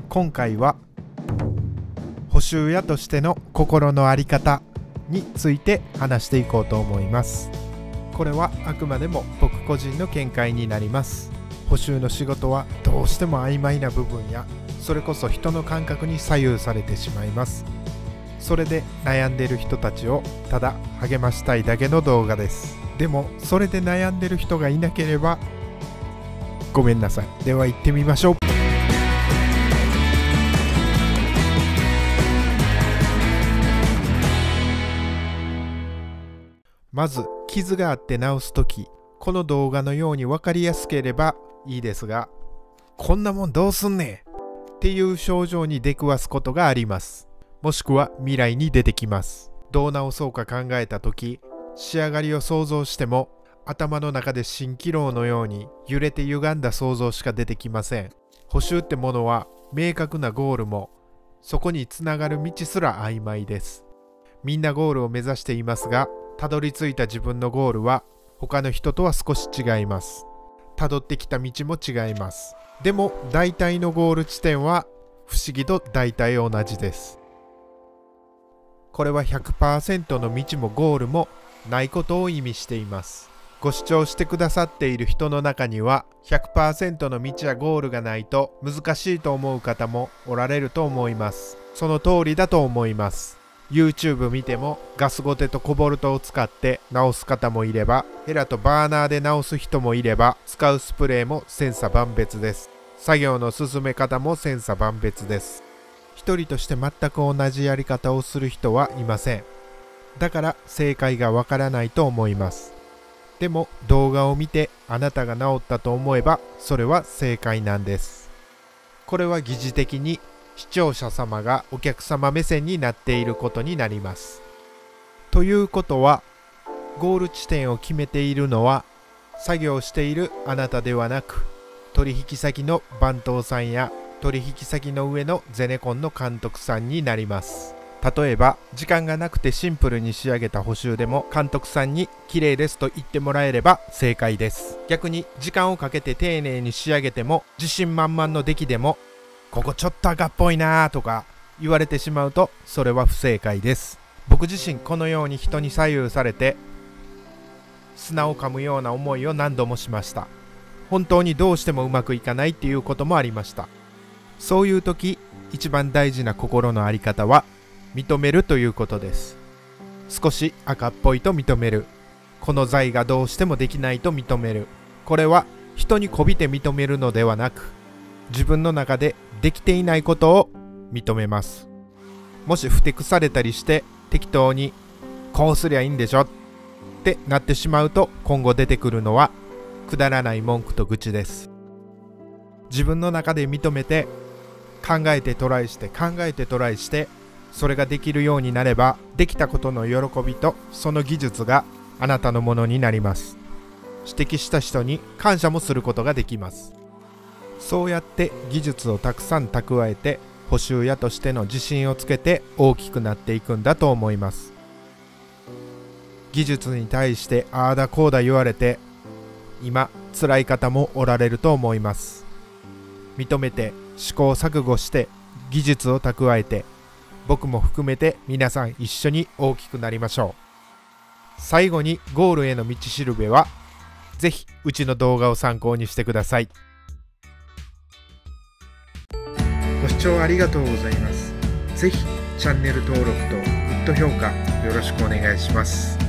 今回は補習屋としての心の在り方について話していこうと思います。これはあくまでも僕個人の見解になります。補習の仕事はどうしても曖昧な部分やそれこそ人の感覚に左右されてしまいます。それで悩んでいる人たちをただ励ましたいだけの動画です。でもそれで悩んでる人がいなければごめんなさい。では行ってみましょう。まず傷があって治すとき、この動画のように分かりやすければいいですが、こんなもんどうすんねんっていう症状に出くわすことがあります。もしくは未来に出てきます。どう治そうか考えたとき、仕上がりを想像しても頭の中で蜃気楼のように揺れて歪んだ想像しか出てきません。補習ってものは明確なゴールもそこにつながる道すら曖昧です。みんなゴールを目指していますが、たどり着いた自分のゴールは他の人とは少し違います。たどってきた道も違います。でも大体のゴール地点は不思議と大体同じです。これは 100% の道もゴールもないことを意味しています。ご視聴してくださっている人の中には 100% の道やゴールがないと難しいと思う方もおられると思います。その通りだと思います。YouTube 見てもガスゴテとコボルトを使って直す方もいれば、ヘラとバーナーで直す人もいれば、使うスプレーも千差万別です。作業の進め方も千差万別です。一人として全く同じやり方をする人はいません。だから正解がわからないと思います。でも動画を見てあなたが治ったと思えばそれは正解なんです。これは疑似的に視聴者様がお客様目線になっていることになります。ということは、ゴール地点を決めているのは作業しているあなたではなく、取引先の番頭さんや取引先の上のゼネコンの監督さんになります。例えば時間がなくてシンプルに仕上げた補習でも監督さんに綺麗ですと言ってもらえれば正解です。逆に時間をかけて丁寧に仕上げても自信満々の出来でもここちょっと赤っぽいなーとか言われてしまうとそれは不正解です。僕自身このように人に左右されて砂を噛むような思いを何度もしました。本当にどうしてもうまくいかないっていうこともありました。そういう時一番大事な心の在り方は認めるということです。少し赤っぽいと認める。この材がどうしてもできないと認める。これは人に媚びて認めるのではなく、自分の中でできていないことを認めます。もしふてくされたりして適当にこうすりゃいいんでしょってなってしまうと、今後出てくるのはくだらない文句と愚痴です。自分の中で認めて考えてトライして考えてトライしてそれができるようになれば、できたことの喜びとその技術があなたのものになります。指摘した人に感謝もすることができます。そうやって技術をたくさん蓄えて補習屋としての自信をつけて大きくなっていくんだと思います。技術に対してああだこうだ言われて今辛い方もおられると思います。認めて試行錯誤して技術を蓄えて、僕も含めて皆さん一緒に大きくなりましょう。最後にゴールへの道しるべはぜひうちの動画を参考にしてください。ご視聴ありがとうございます。ぜひチャンネル登録とグッド評価よろしくお願いします。